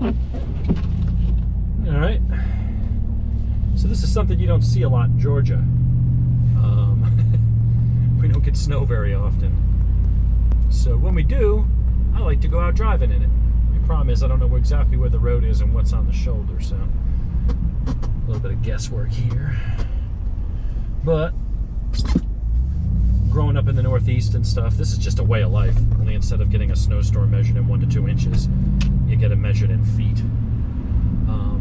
All right. So this is something you don't see a lot in Georgia. We don't get snow very often. So when we do, I like to go out driving in it. The problem is I don't know exactly where the road is and what's on the shoulder, so a little bit of guesswork here. But growing up in the Northeast and stuff, this is just a way of life. Only instead of getting a snowstorm measured in 1 to 2 inches, you get it measured in feet.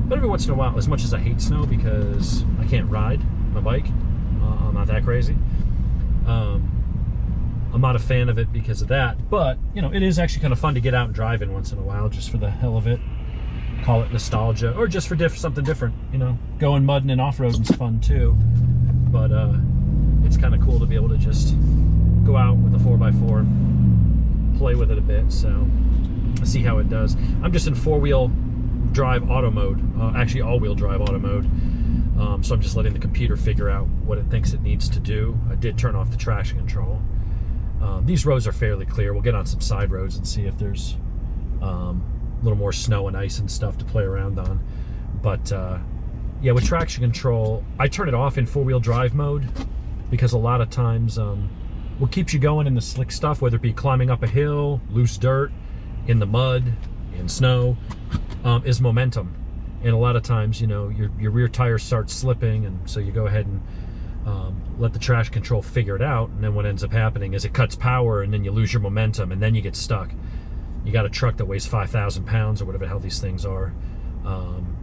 But every once in a while, as much as I hate snow because I can't ride my bike, I'm not that crazy. I'm not a fan of it because of that, but you know, it is actually kind of fun to get out and drive in once in a while, just for the hell of it. Call it nostalgia, or just for something different. You know, going mudding and off-roading's fun too, but it's kind of cool to be able to just go out with the 4x4 and play with it a bit. So see how it does. I'm just in 4-wheel drive auto mode, actually all-wheel drive auto mode. So I'm just letting the computer figure out what it thinks it needs to do. I did turn off the traction control. These roads are fairly clear. We'll get on some side roads and see if there's a little more snow and ice and stuff to play around on. But yeah, with traction control, I turn it off in 4-wheel drive mode because a lot of times what keeps you going in the slick stuff, whether it be climbing up a hill, loose dirt, in the mud, in snow, is momentum. And a lot of times, you know, your rear tires start slipping, and so you go ahead and let the traction control figure it out, and then what ends up happening is it cuts power, and then you lose your momentum, and then you get stuck. You got a truck that weighs 5,000 pounds or whatever the hell these things are.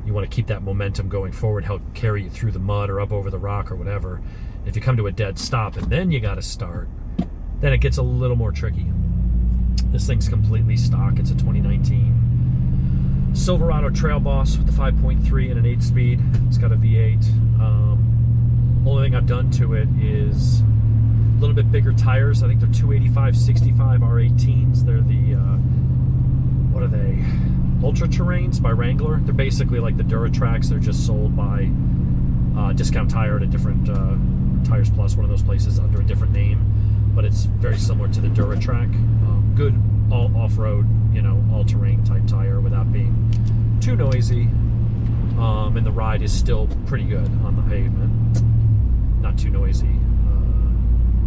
You want to keep that momentum going forward, help carry you through the mud or up over the rock or whatever. If you come to a dead stop and then you got to start, then it gets a little more tricky. This thing's completely stock. It's a 2019 Silverado Trail Boss with the 5.3 and an 8-speed. It's got a V8. Only thing I've done to it is a little bit bigger tires. I think they're 285/65 R18s. They're the, what are they? Ultra Terrains by Wrangler. They're basically like the Duratracs. They're just sold by Discount Tire at a different, Tires Plus, one of those places, under a different name. But it's very similar to the Duratrac. Good all off-road, you know, all-terrain type tire without being too noisy. And the ride is still pretty good on the pavement. Not too noisy.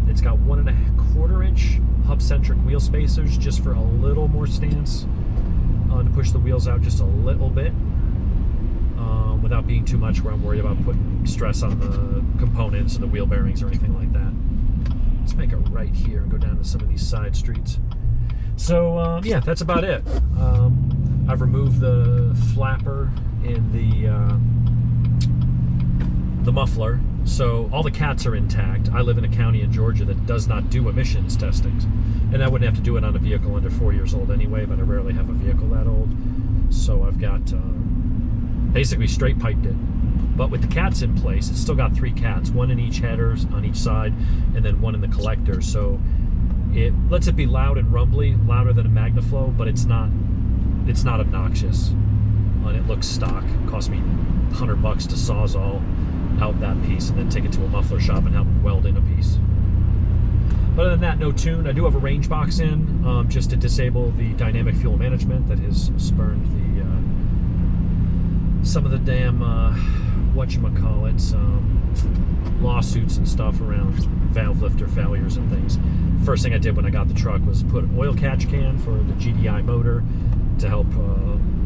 It's got 1.25 inch hub-centric wheel spacers just for a little more stance to push the wheels out just a little bit without being too much where I'm worried about putting stress on the components and the wheel bearings or anything like that. Let's make a right here and go down to some of these side streets. So yeah, that's about it. I've removed the flapper in the muffler, so all the cats are intact. I live in a county in Georgia that does not do emissions testings, and I wouldn't have to do it on a vehicle under 4 years old anyway, but I rarely have a vehicle that old. So I've got basically straight piped it. But with the cats in place, it's still got 3 cats, one in each header on each side, and then one in the collector. So it lets it be loud and rumbly, louder than a Magnaflow, but it's not obnoxious. And it looks stock. It cost me $100 to Sawzall out that piece and then take it to a muffler shop and help weld in a piece. But other than that, no tune. I do have a range box in just to disable the dynamic fuel management that has spurned the some of the damn whatchamacallits, lawsuits and stuff around valve lifter failures and things. First thing I did when I got the truck was put an oil catch can for the GDI motor to help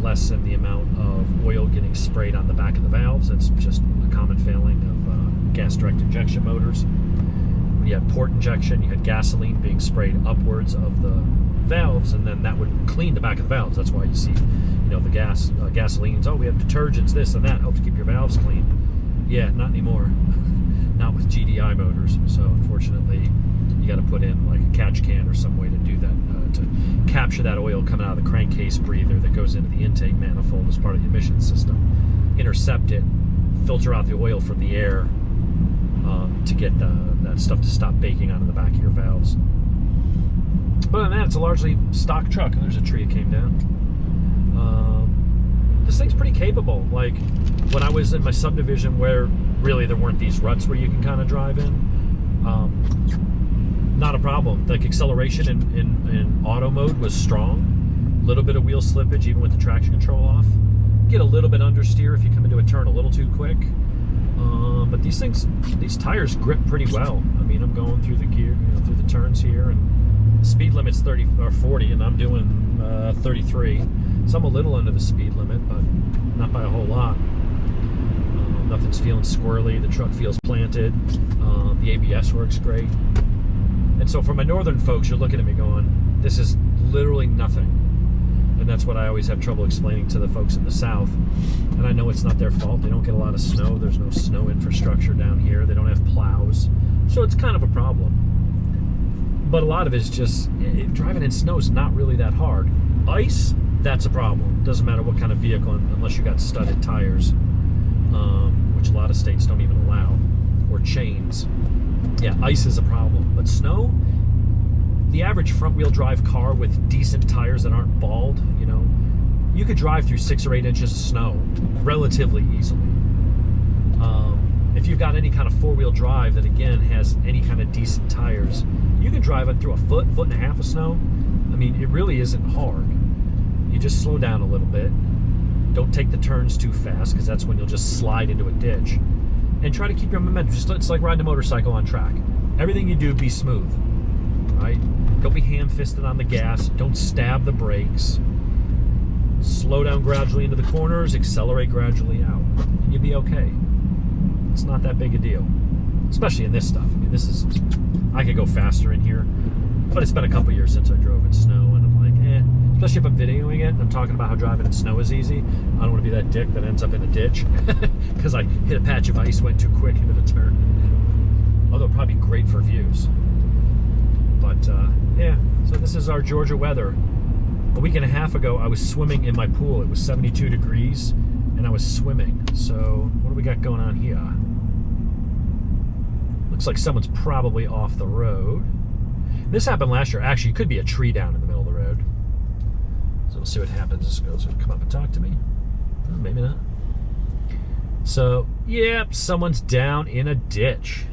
lessen the amount of oil getting sprayed on the back of the valves. That's just a common failing of gas direct injection motors. When you had port injection, you had gasoline being sprayed upwards of the valves, and then that would clean the back of the valves. That's why you see, you know, the gasolines, oh, we have detergents, this and that, helps keep your valves clean. Yeah, not anymore. Not with GDI motors. So unfortunately, you got to put in like a catch can or some way to do that, to capture that oil coming out of the crankcase breather that goes into the intake manifold as part of the emission system, intercept it, filter out the oil from the air to get that stuff to stop baking onto the back of your valves. But other than that, it's a largely stock truck. And there's a tree that came down. This thing's pretty capable. Like when I was in my subdivision where really there weren't these ruts where you can kind of drive in, not a problem. Like acceleration in auto mode was strong. little bit of wheel slippage even with the traction control off. Get a little bit understeer if you come into a turn a little too quick. But these tires grip pretty well. I mean, I'm going through the gear, through the turns here, and the speed limit's 30 or 40, and I'm doing 33. So I'm a little under the speed limit, but not by a whole lot. Nothing's feeling squirrely. The truck feels planted. The ABS works great. And so for my northern folks, you're looking at me going, this is literally nothing. And that's what I always have trouble explaining to the folks in the south. And I know it's not their fault. They don't get a lot of snow. There's no snow infrastructure down here. They don't have plows. So it's kind of a problem. But a lot of it is just, driving in snow is not really that hard. Ice, that's a problem. Doesn't matter what kind of vehicle, unless you got studded tires, which a lot of states don't even allow, or chains. Yeah, ice is a problem. But snow, the average front-wheel drive car with decent tires that aren't bald, you could drive through 6 or 8 inches of snow relatively easily. If you've got any kind of 4-wheel drive that, again, has any kind of decent tires, you can drive it through a foot and a half of snow. I mean, it really isn't hard. You just slow down a little bit. Don't take the turns too fast, because that's when you'll just slide into a ditch. And try to keep your momentum. It's like riding a motorcycle on track. Everything you do, be smooth. Right? Don't be ham-fisted on the gas. Don't stab the brakes. Slow down gradually into the corners. Accelerate gradually out. And you'll be okay. It's not that big a deal. Especially in this stuff. I mean, I could go faster in here. But it's been a couple years since I drove in snow. And I'm like, Especially if I'm videoing it and I'm talking about how driving in snow is easy. I don't want to be that dick that ends up in a ditch. Because I hit a patch of ice, went too quick into the turn. Although it'd probably be great for views. But yeah, so this is our Georgia weather. A week and a half ago, I was swimming in my pool. It was 72 degrees, and I was swimming. So what do we got going on here? Looks like someone's probably off the road. This happened last year. Actually, it could be a tree down in the middle of the road. So we'll see what happens. This girl's gonna come up and talk to me. Oh, maybe not. So, yep, someone's down in a ditch.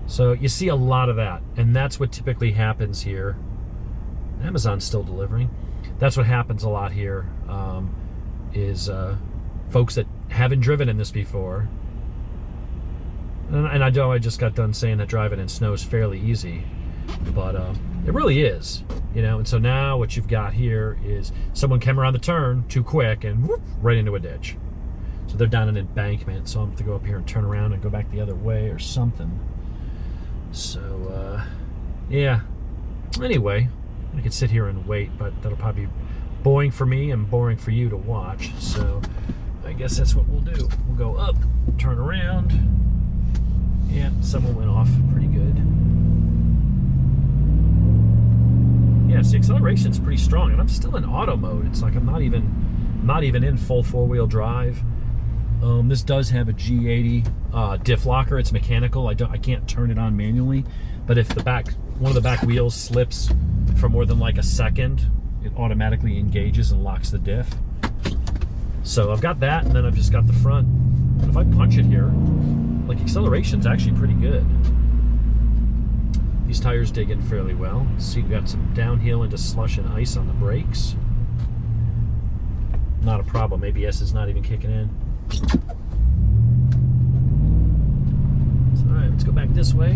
So you see a lot of that, and that's what typically happens here. Amazon's still delivering. That's what happens a lot here, is folks that haven't driven in this before. And I know I just got done saying that driving in snow is fairly easy, but it really is, And so now what you've got here is someone came around the turn too quick and whoop, right into a ditch. So they're down an embankment, so I'm going to go up here and turn around and go back the other way or something. So, yeah. Anyway, I could sit here and wait, but that'll probably be boring for me and boring for you to watch. So, I guess that's what we'll do. We'll go up, turn around. Yeah, someone went off pretty good. Yeah, so the acceleration's pretty strong, and I'm still in auto mode. It's like I'm not even in full 4-wheel drive. This does have a G80 diff locker. It's mechanical. I can't turn it on manually. But if one of the back wheels slips for more than like a second, it automatically engages and locks the diff. So I've got that, and then I've just got the front. But if I punch it here, like acceleration's actually pretty good. These tires dig in fairly well. See, we've got some downhill into slush and ice on the brakes. Not a problem. ABS is not even kicking in. So, all right, let's go back this way.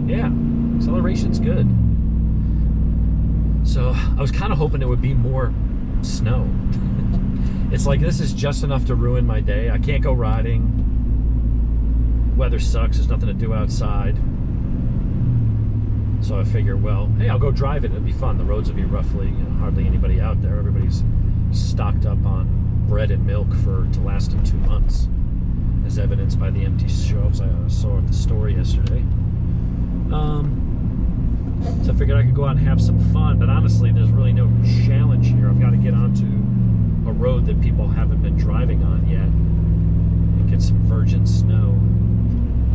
Yeah, acceleration's good. So I was kind of hoping there would be more snow. It's like this is just enough to ruin my day. I can't go riding. Weather sucks. There's nothing to do outside. So I figure, well, hey, I'll go drive it. It'll be fun. The roads will be roughly, hardly anybody out there. Everybody's stocked up on bread and milk to last them 2 months, as evidenced by the empty shelves I saw at the store yesterday. So I figured I could go out and have some fun, but honestly, there's really no challenge here. I've got to get onto a road that people haven't been driving on yet and get some virgin snow.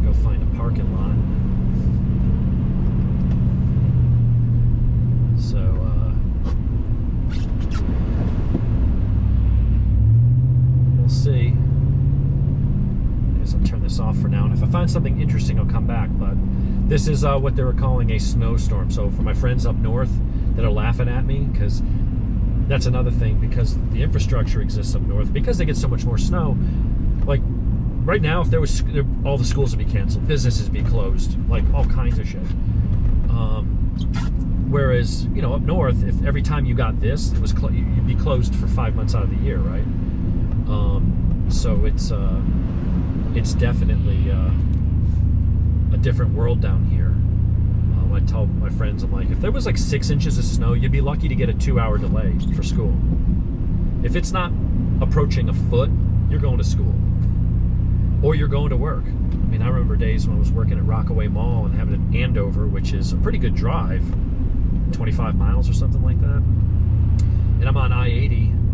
Go find a parking lot. So, we'll see. I guess I'll turn this off for now, and if I find something interesting, I'll come back, but This is what they were calling a snowstorm. So for my friends up north that are laughing at me, because that's another thing, because the infrastructure exists up north, because they get so much more snow. Like right now, if there was, all the schools would be canceled, businesses would be closed, like all kinds of shit. Whereas, you know, up north, if every time you got this, it was you'd be closed for 5 months out of the year, right? So it's definitely a different world down here. I tell my friends, I'm like, if there was like 6 inches of snow, you'd be lucky to get a 2-hour delay for school. If it's not approaching a foot, you're going to school. Or you're going to work. I mean, I remember days when I was working at Rockaway Mall and having an Andover, which is a pretty good drive, 25 miles or something like that. And I'm on I-80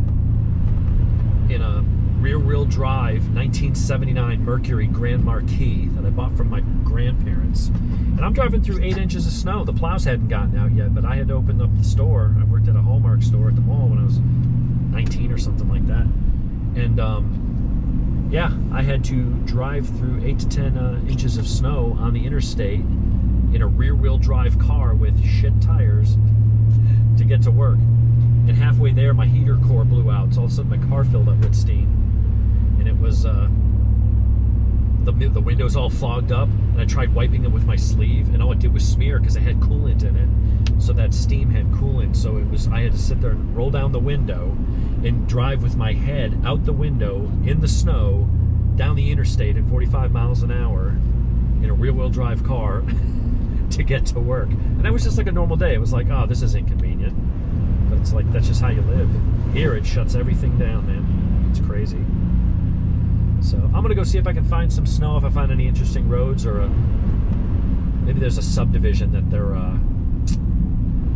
in a rear-wheel drive 1979 Mercury Grand Marquis that I bought from my grandparents. And I'm driving through 8 inches of snow. The plows hadn't gotten out yet, but I had opened up the store. I worked at a Hallmark store at the mall when I was 19 or something like that. And yeah, I had to drive through 8 to 10 inches of snow on the interstate in a rear-wheel drive car with shit tires to get to work. And halfway there, my heater core blew out, so all of a sudden my car filled up with steam. And it was, the windows all fogged up, and I tried wiping them with my sleeve, and all it did was smear because it had coolant in it. So that steam had coolant, so it was, I had to sit there and roll down the window and drive with my head out the window in the snow down the interstate at 45 miles an hour in a rear-wheel drive car to get to work. And that was just like a normal day. It was like, oh, this is inconvenient. But it's like, that's just how you live. Here, it shuts everything down, man. It's crazy. So I'm going to go see if I can find some snow, if I find any interesting roads, or maybe there's a subdivision that they're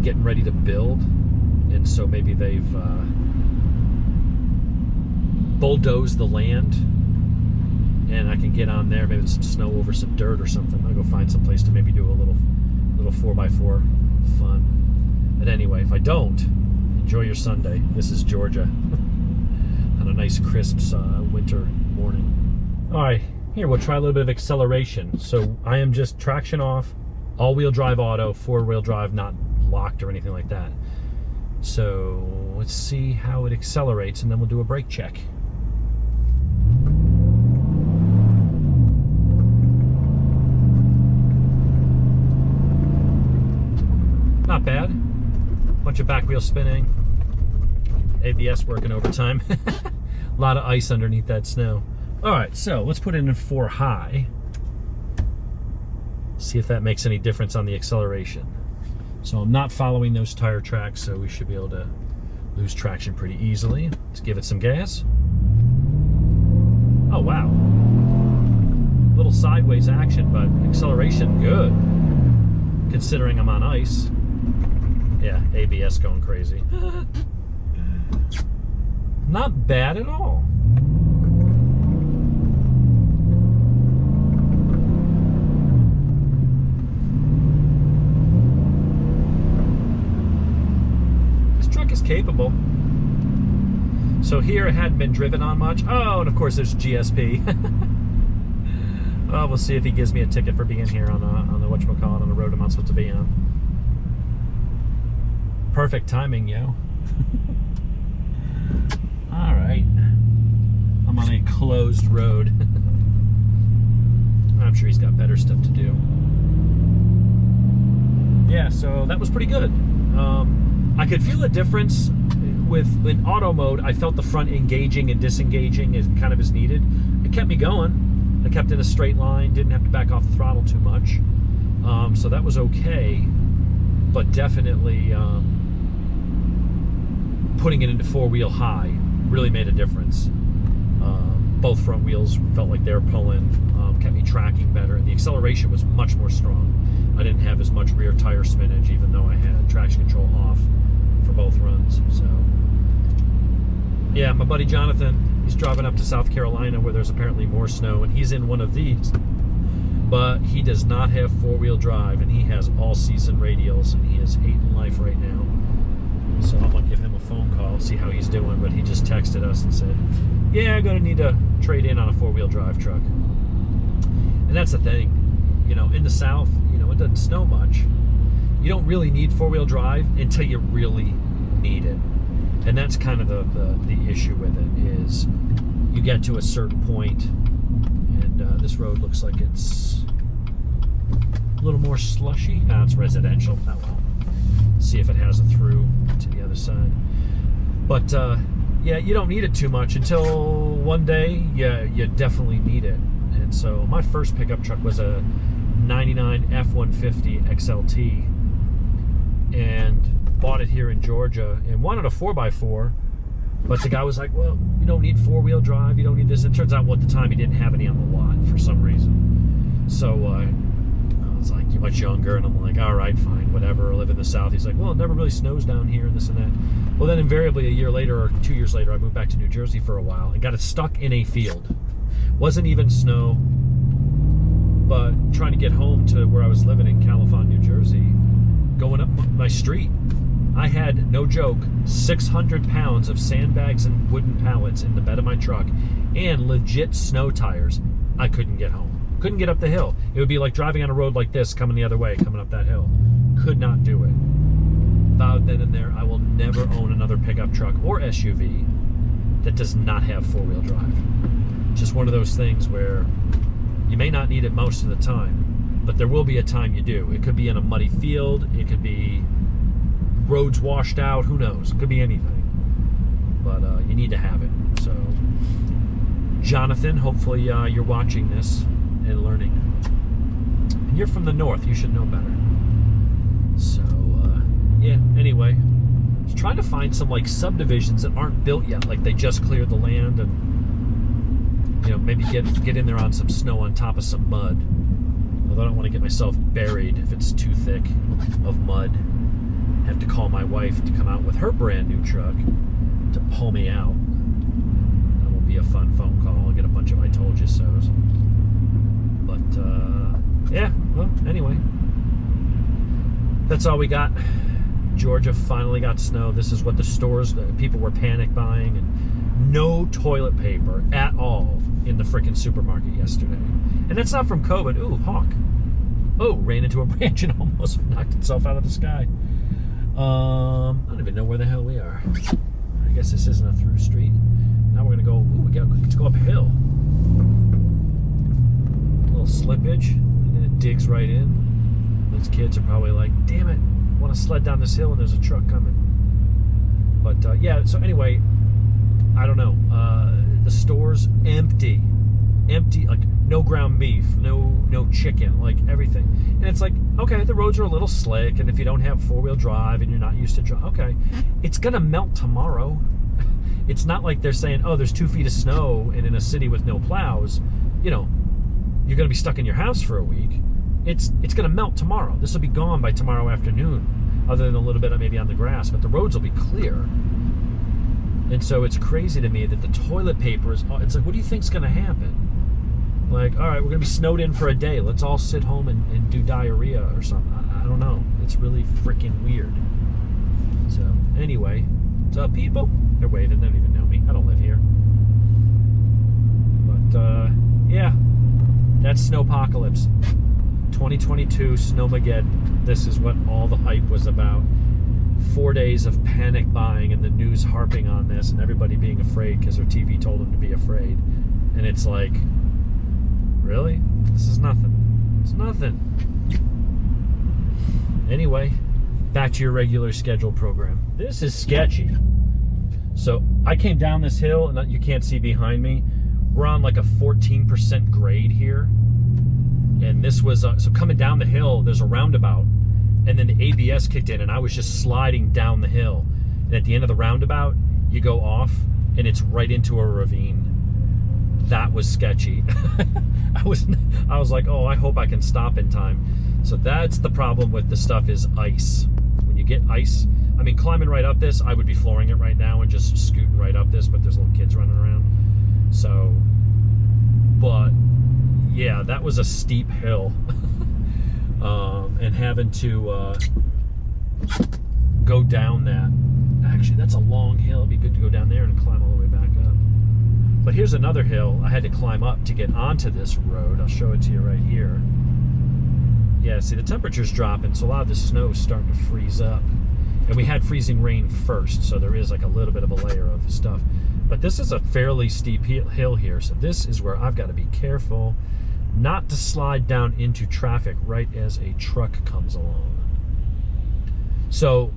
getting ready to build. And so maybe they've bulldozed the land, and I can get on there, maybe some snow over some dirt or something. I'll go find some place to maybe do a little 4x4 fun. But anyway, if I don't, enjoy your Sunday. This is Georgia on a nice crisp winter morning. All right, here we'll try a little bit of acceleration. So I am just traction off, all-wheel drive auto, 4-wheel drive not locked or anything like that. So let's see how it accelerates, and then we'll do a brake check. Not bad. Bunch of back wheel spinning. ABS working overtime. A lot of ice underneath that snow. All right, so let's put it in 4 high. See if that makes any difference on the acceleration. So I'm not following those tire tracks, so we should be able to lose traction pretty easily. Let's give it some gas. Oh, wow. Little sideways action, but acceleration good, considering I'm on ice. Yeah, ABS going crazy. Not bad at all. This truck is capable. So here it hadn't been driven on much. Oh, and of course there's GSP. Well, we'll see if he gives me a ticket for being here on the whatchamacallit, on the road I'm not supposed to be on. Perfect timing, yo. All right. I'm on a closed road. I'm sure he's got better stuff to do. Yeah, so that was pretty good. I could feel a difference in auto mode. I felt the front engaging and disengaging as kind of as needed. It kept me going. I kept in a straight line, didn't have to back off the throttle too much. So that was okay, but definitely putting it into 4-wheel high really made a difference. Both front wheels felt like they were pulling, kept me tracking better, and the acceleration was much more strong. I didn't have as much rear tire spinach, even though I had traction control off for both runs. So yeah, my buddy Jonathan, he's driving up to South Carolina where there's apparently more snow, and he's in one of these, but he does not have 4-wheel drive, and he has all-season radials, and he is hating life right now. So I'm gonna give him a phone call, see how he's doing, but he just texted us and said, yeah, I'm gonna need to trade in on a 4-wheel drive truck. And that's the thing, you know, in the South, you know, know, it doesn't snow much. You don't really need four-wheel drive until you really need it. And that's kind of the issue with it, is you get to a certain point, and this road looks like it's a little more slushy. It's residential. Oh well. See if it has a through to the other side. But yeah, you don't need it too much until one day you definitely need it. And so my first pickup truck was a 99 F-150 XLT, and bought it here in Georgia and wanted a 4x4, but the guy was like, well, you don't need four-wheel drive, you don't need this. And it turns out, well, at the time he didn't have any on the lot for some reason. So I was like, you're much younger, and I'm like, all right, fine, whatever, I live in the South. He's like, well, it never really snows down here and this and that. Well, then invariably a year later or 2 years later, I moved back to New Jersey for a while and got it stuck in a field. Wasn't even snow, but trying to get home to where I was living in Califon, New Jersey, going up my street, I had, no joke, 600 pounds of sandbags and wooden pallets in the bed of my truck and legit snow tires. I couldn't get home. Couldn't get up the hill. It would be like driving on a road like this, coming the other way, coming up that hill. Could not do it. Vowed then and there, I will never own another pickup truck or SUV that does not have four-wheel drive. Just one of those things where you may not need it most of the time, but there will be a time you do. It could be in a muddy field, it could be roads washed out, who knows? It could be anything. But you need to have it. So, Jonathan, hopefully you're watching this and learning. And you're from the north, you should know better. So, yeah, anyway. I was trying to find some like subdivisions that aren't built yet, like they just cleared the land, and you know, maybe get in there on some snow on top of some mud. Although I don't want to get myself buried if it's too thick of mud. Have to call my wife to come out with her brand new truck to pull me out. That will be a fun phone call. I'll get a bunch of I told you so's. But yeah, well, anyway, that's all we got. Georgia finally got snow. This is what the stores, people were panic buying, and no toilet paper at all in the frickin' supermarket yesterday. And that's not from COVID. Ooh, hawk. Oh, ran into a branch and almost knocked itself out of the sky. I don't even know where the hell we are. I guess this isn't a through street. Now we're gonna go, let's go up a hill. A little slippage, and then it digs right in. Those kids are probably like, damn it, I want to sled down this hill and there's a truck coming. But yeah, so anyway, I don't know. The store's empty, like no ground beef, no chicken, like everything. And it's like, okay, the roads are a little slick, and if you don't have four-wheel drive and you're not used to drive, okay, it's gonna melt tomorrow. It's not like they're saying, oh, there's 2 feet of snow, and in a city with no plows, you know, you're gonna be stuck in your house for a week. It's gonna melt tomorrow. This will be gone by tomorrow afternoon, other than a little bit maybe on the grass, but the roads will be clear. And so it's crazy to me that the toilet paper is, it's like, what do you think's gonna happen? Like, all right, we're gonna be snowed in for a day. Let's all sit home and do diarrhea or something. I don't know. It's really freaking weird. So anyway, what's up, people? They're waving. They don't even know me. I don't live here. But yeah, that's Snowpocaplypse. 2022 Snowmageddon. This is what all the hype was about. 4 days of panic buying and the news harping on this and everybody being afraid because their TV told them to be afraid. And it's like, really? This is nothing. It's nothing. Anyway, back to your regular scheduled program. This is sketchy. So I came down this hill, and you can't see behind me. We're on like a 14% grade here. And this was, so coming down the hill, there's a roundabout. And then the ABS kicked in, and I was just sliding down the hill. And at the end of the roundabout, you go off, and it's right into a ravine. That was sketchy. I was like, oh, I hope I can stop in time. So that's the problem with the stuff, is ice. When you get ice, I mean, climbing right up this, I would be flooring it right now and just scooting right up this, but there's little kids running around. So, but yeah, that was a steep hill. And having to go down that. Actually, that's a long hill. It'd be good to go down there and climb all the way back up. But here's another hill I had to climb up to get onto this road. I'll show it to you right here. Yeah, see, the temperature's dropping, so a lot of the snow is starting to freeze up. And we had freezing rain first, so there is like a little bit of a layer of stuff. But this is a fairly steep hill here, so this is where I've got to be careful not to slide down into traffic right as a truck comes along. So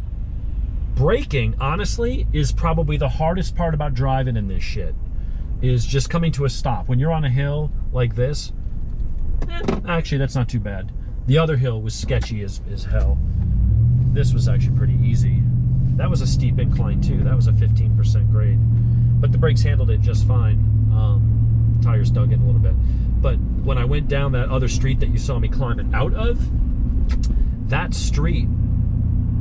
braking, honestly, is probably the hardest part about driving in this shit, is just coming to a stop. When you're on a hill like this, actually, that's not too bad. The other hill was sketchy as hell. This was actually pretty easy. That was a steep incline too. That was a 15% grade. But the brakes handled it just fine. Tires dug in a little bit. But when I went down that other street that you saw me climbing out of, that street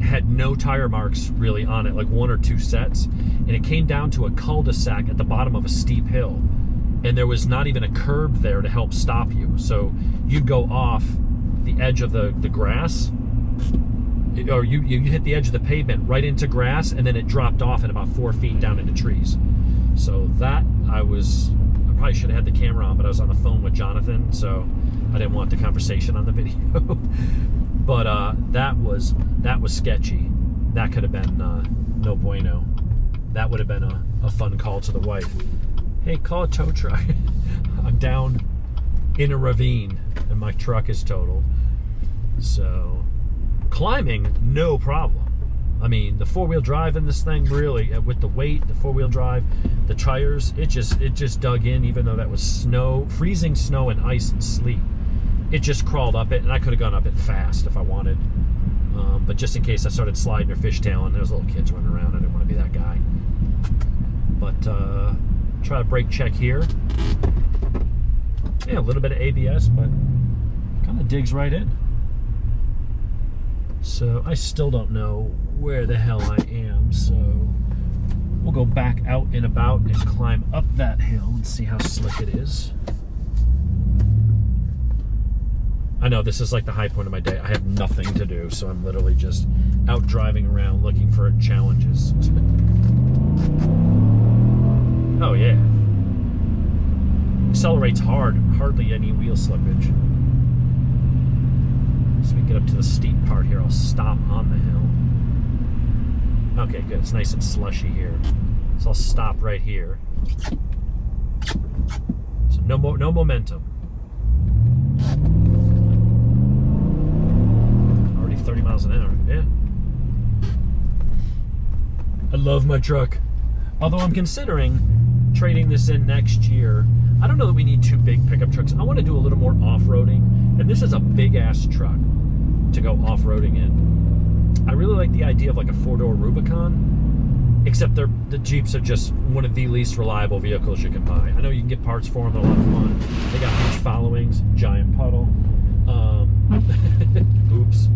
had no tire marks really on it, like 1 or 2 sets. And it came down to a cul-de-sac at the bottom of a steep hill. And there was not even a curb there to help stop you. So you'd go off the edge of the grass, or you hit the edge of the pavement right into grass, and then it dropped off at about 4 feet down into trees. So that I probably should have had the camera on, but I was on the phone with Jonathan, so I didn't want the conversation on the video. But that was sketchy. That could have been no bueno. That would have been a fun call to the wife. Hey, call a tow truck. I'm down in a ravine and my truck is totaled. So climbing, no problem. I mean, the 4-wheel drive in this thing, really, with the weight, the 4-wheel drive, the tires, it just dug in, even though that was snow, freezing snow and ice and sleet. It just crawled up it, and I could have gone up it fast if I wanted. But just in case I started sliding or fishtailing, there's little kids running around. I didn't want to be that guy. But try to brake check here. Yeah, a little bit of ABS, but kind of digs right in. So I still don't know where the hell I am, so we'll go back out and about and climb up that hill and see how slick it is. I know this is like the high point of my day. I have nothing to do, so I'm literally just out driving around looking for challenges. Oh yeah. Accelerates hard, hardly any wheel slippage. So we get up to the steep part here, I'll stop on the hill. Okay, good, it's nice and slushy here. So I'll stop right here. So no momentum. Already 30 miles an hour, yeah. I love my truck. Although I'm considering trading this in next year. I don't know that we need 2 big pickup trucks. I want to do a little more off-roading, and this is a big-ass truck to go off-roading in. I really like the idea of like a 4-door Rubicon, except the Jeeps are just one of the least reliable vehicles you can buy. I know you can get parts for them, they're a lot of fun. They got huge followings, giant puddle. Oops.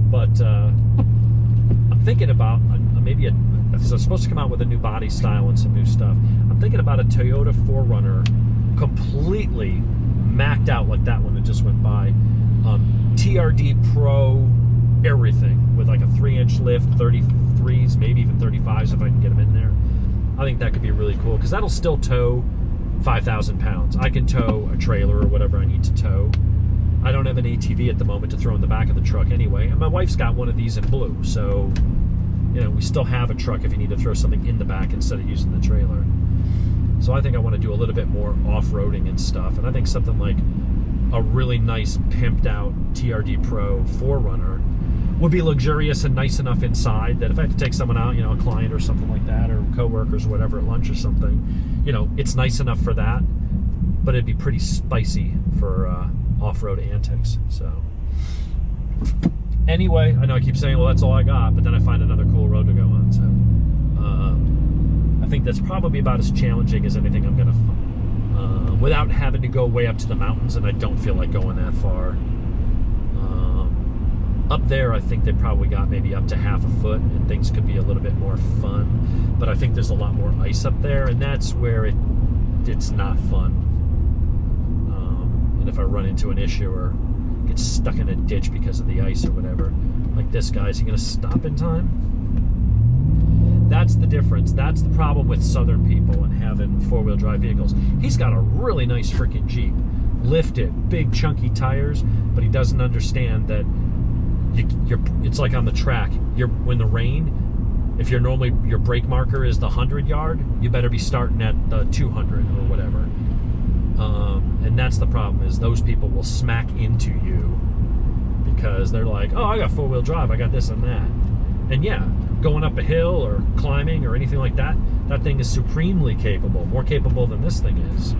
But I'm thinking about maybe so it's supposed to come out with a new body style and some new stuff. I'm thinking about a Toyota 4Runner, completely macked out like that one that just went by. TRD Pro, everything, with like a 3-inch lift, 33s, maybe even 35s if I can get them in there. I think that could be really cool, because that'll still tow 5,000 pounds. I can tow a trailer or whatever I need to tow. I don't have an ATV at the moment to throw in the back of the truck anyway, and my wife's got one of these in blue, so you know, we still have a truck if you need to throw something in the back instead of using the trailer. So I think I want to do a little bit more off-roading and stuff, and I think something like a really nice pimped out TRD Pro 4Runner would be luxurious and nice enough inside that if I had to take someone out, you know, a client or something like that, or co-workers or whatever at lunch or something, you know, it's nice enough for that, but it'd be pretty spicy for off-road antics. So anyway, I know I keep saying, well, that's all I got, but then I find another cool road to go on. So I think that's probably about as challenging as anything I'm gonna find, without having to go way up to the mountains, and I don't feel like going that far. Up there, I think they probably got maybe up to half a foot, and things could be a little bit more fun. But I think there's a lot more ice up there, and that's where it's not fun. And if I run into an issue or get stuck in a ditch because of the ice or whatever, like this guy, is he gonna stop in time? That's the difference. That's the problem with southern people and having 4-wheel drive vehicles. He's got a really nice freaking Jeep. lifted, big chunky tires, but he doesn't understand that it's like on the track. When the rain, if you're normally, your brake marker is the 100-yard, you better be starting at the 200 or whatever. And that's the problem, is those people will smack into you because they're like, oh, I got four-wheel drive, I got this and that. And yeah, going up a hill or climbing or anything like that, that thing is supremely capable, more capable than this thing is.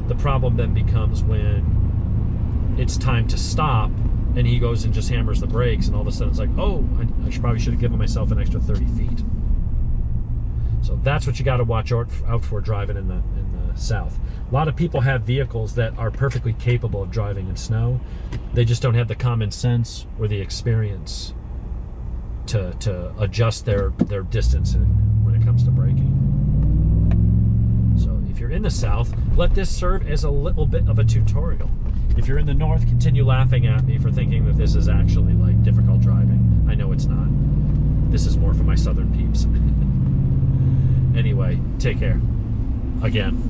The problem then becomes when it's time to stop and he goes and just hammers the brakes, and all of a sudden it's like, oh, I probably should have given myself an extra 30 feet. So that's what you got to watch out for driving in the South. A lot of people have vehicles that are perfectly capable of driving in snow. They just don't have the common sense or the experience to adjust their distance when it comes to braking. So if you're in the South, let this serve as a little bit of a tutorial. If you're in the North, continue laughing at me for thinking that this is actually like difficult driving. I know it's not. This is more for my Southern peeps. Anyway, take care. Again.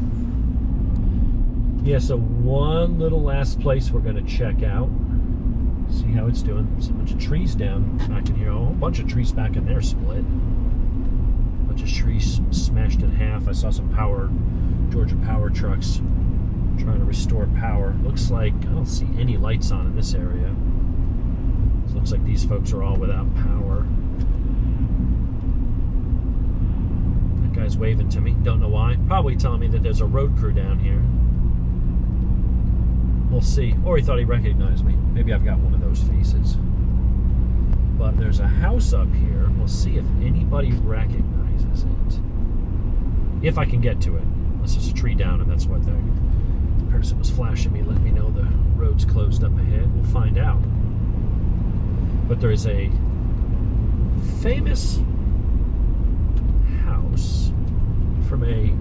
Yeah, so one little last place we're going to check out. See how it's doing. There's a bunch of trees down back in here. Oh, a whole bunch of trees back in there split. A bunch of trees smashed in half. I saw some Georgia power trucks trying to restore power. Looks like I don't see any lights on in this area. So it looks like these folks are all without power. That guy's waving to me. Don't know why. Probably telling me that there's a road crew down here. We'll see. Or he thought he recognized me. Maybe I've got one of those faces. But there's a house up here. We'll see if anybody recognizes it. If I can get to it. Unless there's a tree down and that's what the person was flashing me, letting me know the road's closed up ahead. We'll find out. But there is a famous house from a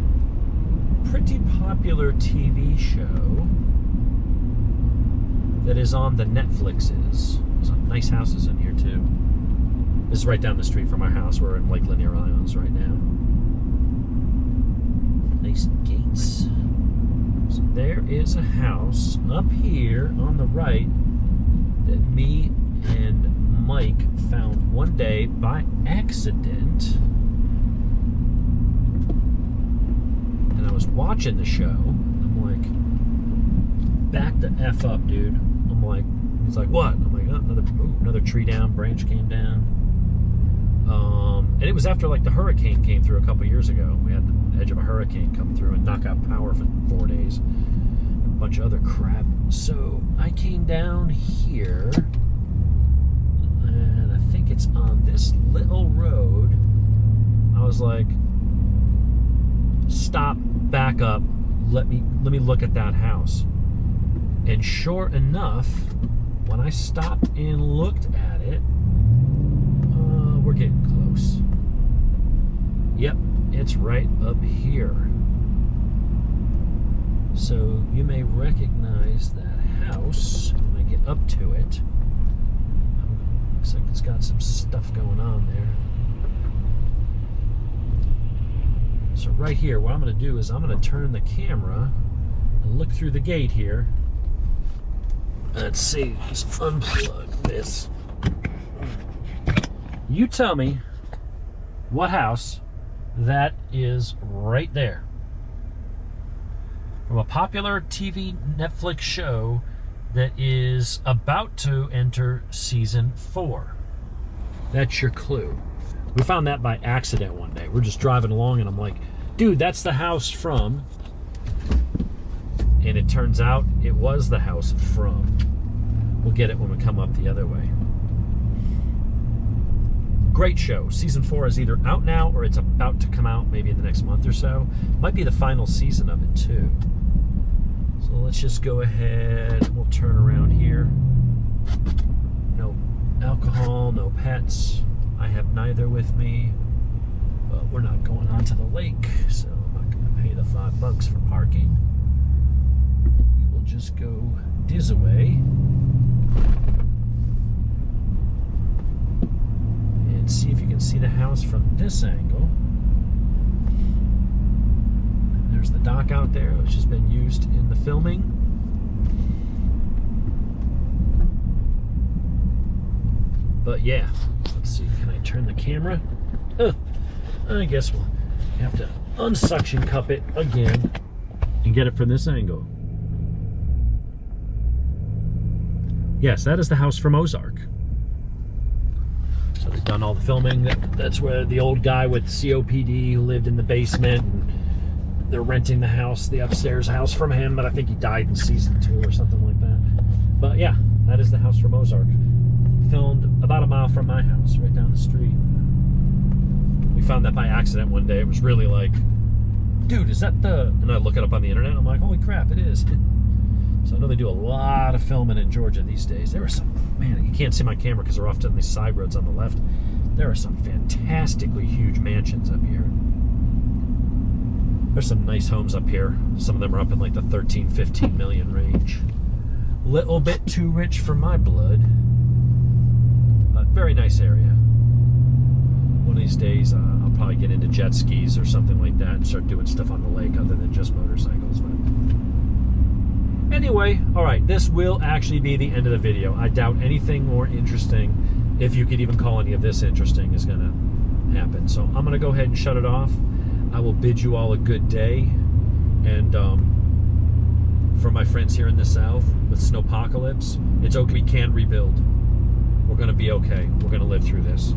pretty popular TV show that is on the Netflixes. There's some nice houses in here too. This is right down the street from our house. We're in Lake Lanier Islands right now. Nice gates. So there is a house up here on the right that me and Mike found one day by accident. And I was watching the show. I'm like, back the F up, dude. I'm like, he's like, what? I'm like, oh, another tree down, branch came down. And it was after like the hurricane came through a couple years ago. We had the edge of a hurricane come through and knock out power for 4 days. And a bunch of other crap. So I came down here, and I think it's on this little road. I was like, stop, back up, let me look at that house. And sure enough, when I stopped and looked at it, we're getting close. Yep, it's right up here. So you may recognize that house when I get up to it. Looks like it's got some stuff going on there. So right here, what I'm going to do is I'm going to turn the camera and look through the gate here. Let's see, let's unplug this. You tell me what house that is right there. From a popular TV Netflix show that is about to enter season 4. That's your clue. We found that by accident one day. We're just driving along and I'm like, dude, that's the house from. And it turns out it was the house from. We'll get it when we come up the other way. Great show. Season 4 is either out now or it's about to come out maybe in the next month or so. Might be the final season of it too. So let's just go ahead. We'll turn around here. No alcohol, no pets. I have neither with me. But we're not going onto the lake, so I'm not going to pay the $5 for parking. We will just go this away. And see if you can see the house from this angle. And there's the dock out there, which has been used in the filming. But yeah, let's see, can I turn the camera? I guess we'll have to unsuction cup it again and get it from this angle. Yes, that is the house from Ozark. So they've done all the filming. That's where the old guy with COPD who lived in the basement, and they're renting the house, the upstairs house from him, but I think he died in season 2 or something like that. But yeah, that is the house from Ozark. Filmed about a mile from my house, right down the street. We found that by accident one day. It was really like, dude, is that the... And I look it up on the internet, I'm like, holy crap, it is. So I know they do a lot of filming in Georgia these days. There are some, man, you can't see my camera because we're off on these side roads on the left. There are some fantastically huge mansions up here. There's some nice homes up here. Some of them are up in like the 13, 15 million range. Little bit too rich for my blood. But very nice area. One of these days, I'll probably get into jet skis or something like that and start doing stuff on the lake other than just motorcycles. But anyway, all right, this will actually be the end of the video. I doubt anything more interesting, if you could even call any of this interesting, is gonna happen. So I'm gonna go ahead and shut it off. I will bid you all a good day. And for my friends here in the South with Snowpocaplypse, it's okay, we can rebuild. We're gonna be okay. We're gonna live through this.